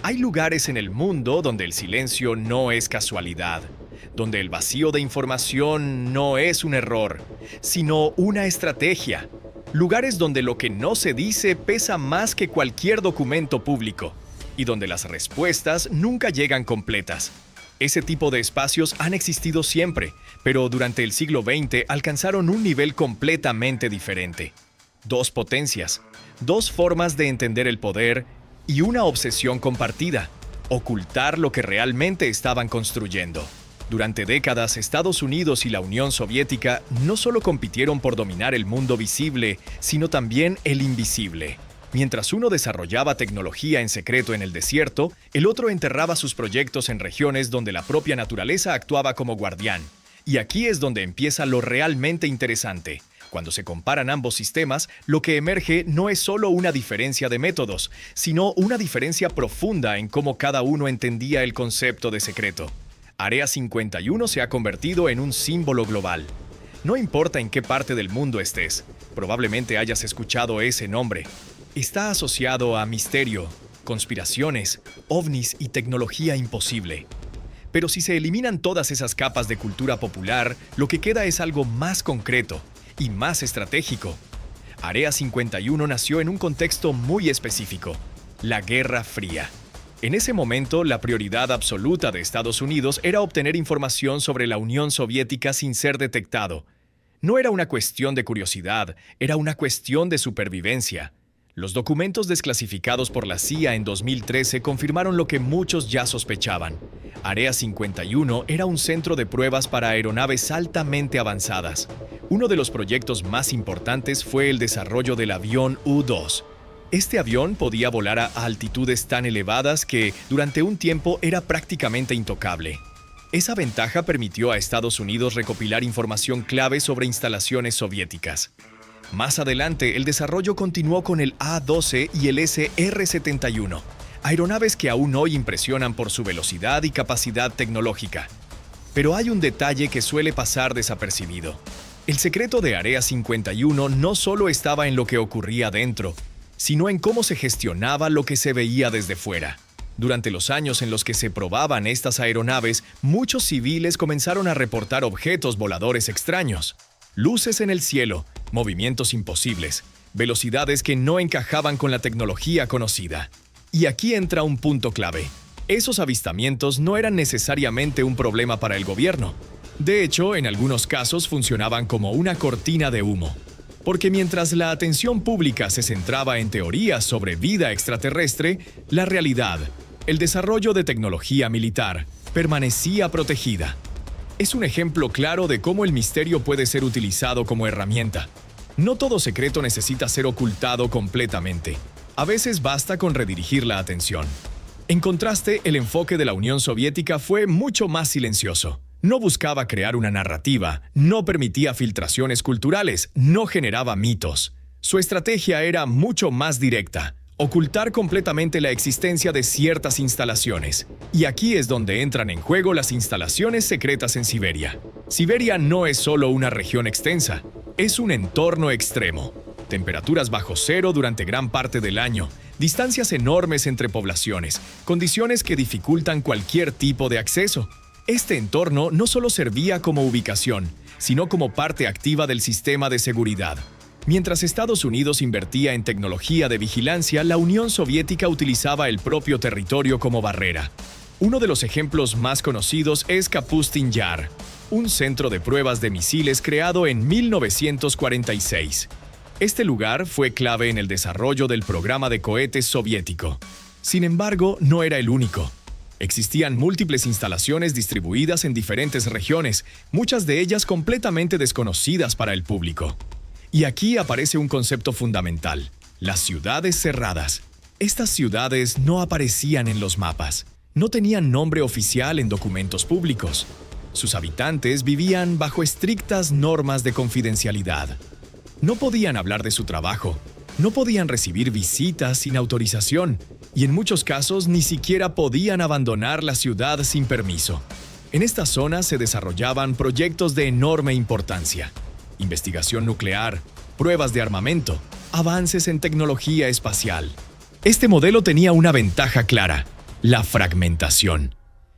Hay lugares en el mundo donde el silencio no es casualidad, donde el vacío de información no es un error, sino una estrategia. Lugares donde lo que no se dice pesa más que cualquier documento público y donde las respuestas nunca llegan completas. Ese tipo de espacios han existido siempre, pero durante el siglo XX alcanzaron un nivel completamente diferente. Dos potencias, dos formas de entender el poder y una obsesión compartida: ocultar lo que realmente estaban construyendo. Durante décadas, Estados Unidos y la Unión Soviética no solo compitieron por dominar el mundo visible, sino también el invisible. Mientras uno desarrollaba tecnología en secreto en el desierto, el otro enterraba sus proyectos en regiones donde la propia naturaleza actuaba como guardián. Y aquí es donde empieza lo realmente interesante. Cuando se comparan ambos sistemas, lo que emerge no es solo una diferencia de métodos, sino una diferencia profunda en cómo cada uno entendía el concepto de secreto. Área 51 se ha convertido en un símbolo global. No importa en qué parte del mundo estés, probablemente hayas escuchado ese nombre. Está asociado a misterio, conspiraciones, ovnis y tecnología imposible. Pero si se eliminan todas esas capas de cultura popular, lo que queda es algo más concreto y más estratégico. Área 51 nació en un contexto muy específico: la Guerra Fría. En ese momento, la prioridad absoluta de Estados Unidos era obtener información sobre la Unión Soviética sin ser detectado. No era una cuestión de curiosidad, era una cuestión de supervivencia. Los documentos desclasificados por la CIA en 2013 confirmaron lo que muchos ya sospechaban. Área 51 era un centro de pruebas para aeronaves altamente avanzadas. Uno de los proyectos más importantes fue el desarrollo del avión U-2. Este avión podía volar a altitudes tan elevadas que, durante un tiempo, era prácticamente intocable. Esa ventaja permitió a Estados Unidos recopilar información clave sobre instalaciones soviéticas. Más adelante, el desarrollo continuó con el A-12 y el SR-71, aeronaves que aún hoy impresionan por su velocidad y capacidad tecnológica. Pero hay un detalle que suele pasar desapercibido. El secreto de Área 51 no solo estaba en lo que ocurría dentro, sino en cómo se gestionaba lo que se veía desde fuera. Durante los años en los que se probaban estas aeronaves, muchos civiles comenzaron a reportar objetos voladores extraños. Luces en el cielo, movimientos imposibles, velocidades que no encajaban con la tecnología conocida. Y aquí entra un punto clave. Esos avistamientos no eran necesariamente un problema para el gobierno. De hecho, en algunos casos funcionaban como una cortina de humo. Porque mientras la atención pública se centraba en teorías sobre vida extraterrestre, la realidad, el desarrollo de tecnología militar, permanecía protegida. Es un ejemplo claro de cómo el misterio puede ser utilizado como herramienta. No todo secreto necesita ser ocultado completamente. A veces basta con redirigir la atención. En contraste, el enfoque de la Unión Soviética fue mucho más silencioso. No buscaba crear una narrativa, no permitía filtraciones culturales, no generaba mitos. Su estrategia era mucho más directa: ocultar completamente la existencia de ciertas instalaciones. Y aquí es donde entran en juego las instalaciones secretas en Siberia. Siberia no es solo una región extensa, es un entorno extremo. Temperaturas bajo cero durante gran parte del año, distancias enormes entre poblaciones, condiciones que dificultan cualquier tipo de acceso. Este entorno no solo servía como ubicación, sino como parte activa del sistema de seguridad. Mientras Estados Unidos invertía en tecnología de vigilancia, la Unión Soviética utilizaba el propio territorio como barrera. Uno de los ejemplos más conocidos es Kapustin Yar, un centro de pruebas de misiles creado en 1946. Este lugar fue clave en el desarrollo del programa de cohetes soviético. Sin embargo, no era el único. Existían múltiples instalaciones distribuidas en diferentes regiones, muchas de ellas completamente desconocidas para el público. Y aquí aparece un concepto fundamental: las ciudades cerradas. Estas ciudades no aparecían en los mapas, no tenían nombre oficial en documentos públicos. Sus habitantes vivían bajo estrictas normas de confidencialidad. No podían hablar de su trabajo, no podían recibir visitas sin autorización, y en muchos casos ni siquiera podían abandonar la ciudad sin permiso. En esta zona se desarrollaban proyectos de enorme importancia: investigación nuclear, pruebas de armamento, avances en tecnología espacial. Este modelo tenía una ventaja clara: la fragmentación.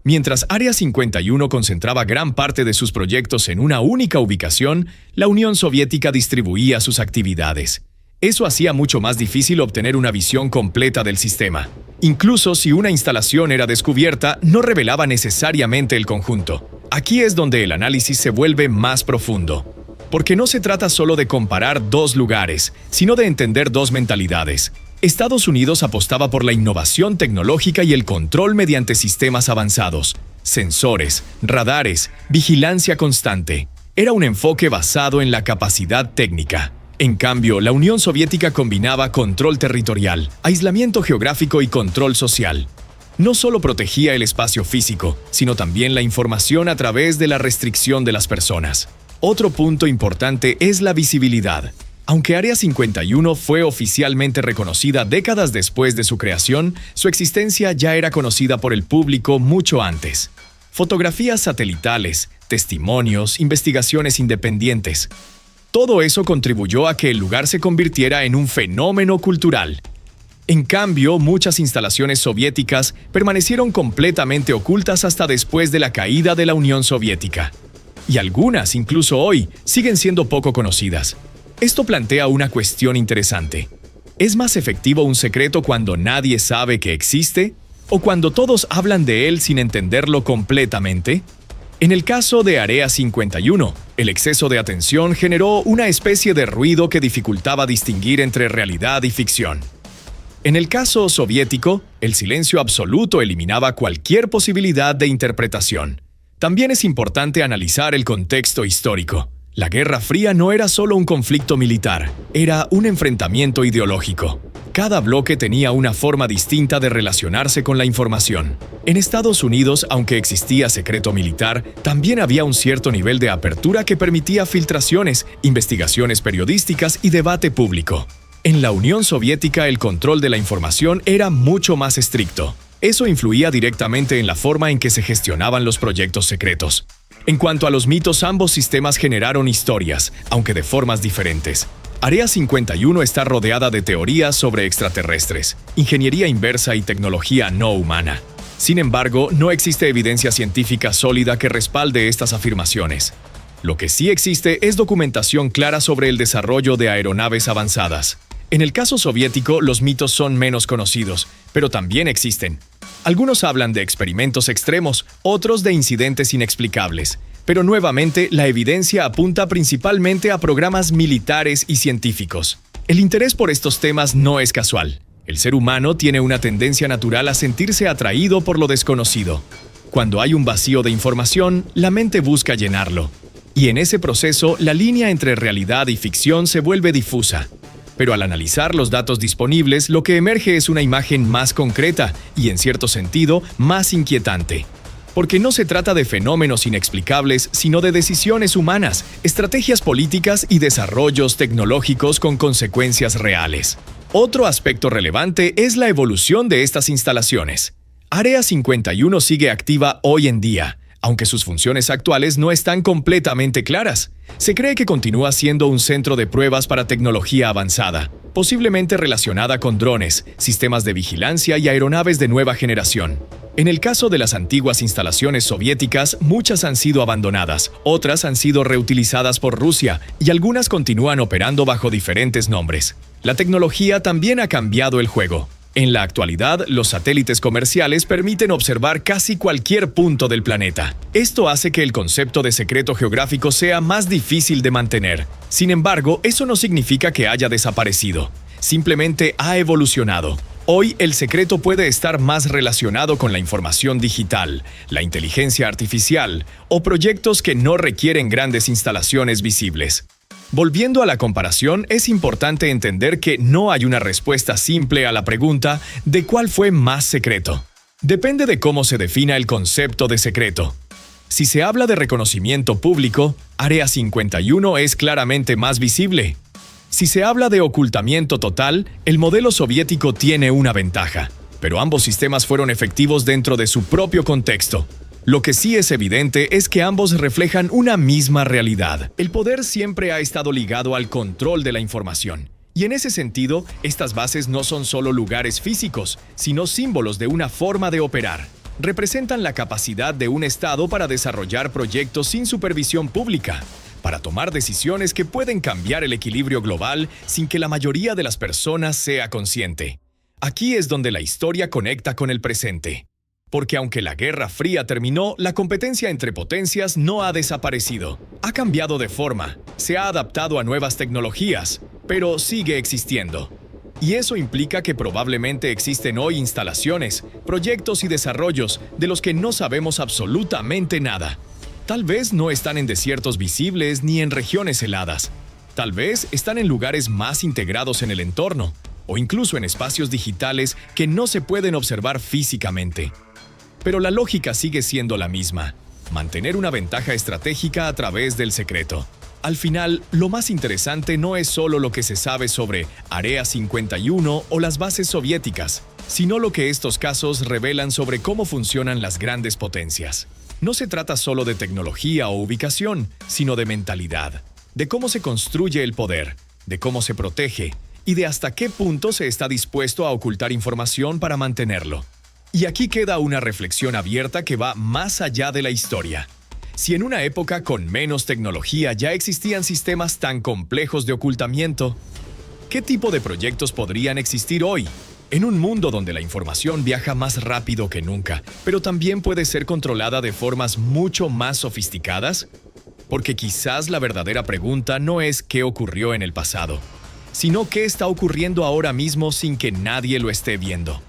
Mientras Área 51 concentraba gran parte de sus proyectos en una única ubicación, la Unión Soviética distribuía sus actividades. Eso hacía mucho más difícil obtener una visión completa del sistema. Incluso si una instalación era descubierta, no revelaba necesariamente el conjunto. Aquí es donde el análisis se vuelve más profundo. Porque no se trata solo de comparar dos lugares, sino de entender dos mentalidades. Estados Unidos apostaba por la innovación tecnológica y el control mediante sistemas avanzados, sensores, radares, vigilancia constante. Era un enfoque basado en la capacidad técnica. En cambio, la Unión Soviética combinaba control territorial, aislamiento geográfico y control social. No solo protegía el espacio físico, sino también la información a través de la restricción de las personas. Otro punto importante es la visibilidad. Aunque Área 51 fue oficialmente reconocida décadas después de su creación, su existencia ya era conocida por el público mucho antes. Fotografías satelitales, testimonios, investigaciones independientes. Todo eso contribuyó a que el lugar se convirtiera en un fenómeno cultural. En cambio, muchas instalaciones soviéticas permanecieron completamente ocultas hasta después de la caída de la Unión Soviética. Y algunas, incluso hoy, siguen siendo poco conocidas. Esto plantea una cuestión interesante. ¿Es más efectivo un secreto cuando nadie sabe que existe? ¿O cuando todos hablan de él sin entenderlo completamente? En el caso de Área 51, el exceso de atención generó una especie de ruido que dificultaba distinguir entre realidad y ficción. En el caso soviético, el silencio absoluto eliminaba cualquier posibilidad de interpretación. También es importante analizar el contexto histórico. La Guerra Fría no era solo un conflicto militar, era un enfrentamiento ideológico. Cada bloque tenía una forma distinta de relacionarse con la información. En Estados Unidos, aunque existía secreto militar, también había un cierto nivel de apertura que permitía filtraciones, investigaciones periodísticas y debate público. En la Unión Soviética, el control de la información era mucho más estricto. Eso influía directamente en la forma en que se gestionaban los proyectos secretos. En cuanto a los mitos, ambos sistemas generaron historias, aunque de formas diferentes. Área 51 está rodeada de teorías sobre extraterrestres, ingeniería inversa y tecnología no humana. Sin embargo, no existe evidencia científica sólida que respalde estas afirmaciones. Lo que sí existe es documentación clara sobre el desarrollo de aeronaves avanzadas. En el caso soviético, los mitos son menos conocidos, pero también existen. Algunos hablan de experimentos extremos, otros de incidentes inexplicables. Pero nuevamente, la evidencia apunta principalmente a programas militares y científicos. El interés por estos temas no es casual. El ser humano tiene una tendencia natural a sentirse atraído por lo desconocido. Cuando hay un vacío de información, la mente busca llenarlo. Y en ese proceso, la línea entre realidad y ficción se vuelve difusa. Pero al analizar los datos disponibles, lo que emerge es una imagen más concreta y, en cierto sentido, más inquietante. Porque no se trata de fenómenos inexplicables, sino de decisiones humanas, estrategias políticas y desarrollos tecnológicos con consecuencias reales. Otro aspecto relevante es la evolución de estas instalaciones. Área 51 sigue activa hoy en día, aunque sus funciones actuales no están completamente claras. Se cree que continúa siendo un centro de pruebas para tecnología avanzada, posiblemente relacionada con drones, sistemas de vigilancia y aeronaves de nueva generación. En el caso de las antiguas instalaciones soviéticas, muchas han sido abandonadas, otras han sido reutilizadas por Rusia y algunas continúan operando bajo diferentes nombres. La tecnología también ha cambiado el juego. En la actualidad, los satélites comerciales permiten observar casi cualquier punto del planeta. Esto hace que el concepto de secreto geográfico sea más difícil de mantener. Sin embargo, eso no significa que haya desaparecido. Simplemente ha evolucionado. Hoy, el secreto puede estar más relacionado con la información digital, la inteligencia artificial o proyectos que no requieren grandes instalaciones visibles. Volviendo a la comparación, es importante entender que no hay una respuesta simple a la pregunta de cuál fue más secreto. Depende de cómo se defina el concepto de secreto. Si se habla de reconocimiento público, Área 51 es claramente más visible. Si se habla de ocultamiento total, el modelo soviético tiene una ventaja, pero ambos sistemas fueron efectivos dentro de su propio contexto. Lo que sí es evidente es que ambos reflejan una misma realidad. El poder siempre ha estado ligado al control de la información, Y en ese sentido, estas bases no son solo lugares físicos, sino símbolos de una forma de operar. Representan la capacidad de un Estado para desarrollar proyectos sin supervisión pública, para tomar decisiones que pueden cambiar el equilibrio global sin que la mayoría de las personas sea consciente. Aquí es donde la historia conecta con el presente. Porque aunque la Guerra Fría terminó, la competencia entre potencias no ha desaparecido. Ha cambiado de forma, se ha adaptado a nuevas tecnologías, pero sigue existiendo. Y eso implica que probablemente existen hoy instalaciones, proyectos y desarrollos de los que no sabemos absolutamente nada. Tal vez no están en desiertos visibles ni en regiones heladas. Tal vez están en lugares más integrados en el entorno, o incluso en espacios digitales que no se pueden observar físicamente. Pero la lógica sigue siendo la misma: mantener una ventaja estratégica a través del secreto. Al final, lo más interesante no es solo lo que se sabe sobre Área 51 o las bases soviéticas, sino lo que estos casos revelan sobre cómo funcionan las grandes potencias. No se trata solo de tecnología o ubicación, sino de mentalidad, de cómo se construye el poder, de cómo se protege y de hasta qué punto se está dispuesto a ocultar información para mantenerlo. Y aquí queda una reflexión abierta que va más allá de la historia. Si en una época con menos tecnología ya existían sistemas tan complejos de ocultamiento, ¿qué tipo de proyectos podrían existir hoy? En un mundo donde la información viaja más rápido que nunca, pero también puede ser controlada de formas mucho más sofisticadas. Porque quizás la verdadera pregunta no es qué ocurrió en el pasado, sino qué está ocurriendo ahora mismo sin que nadie lo esté viendo.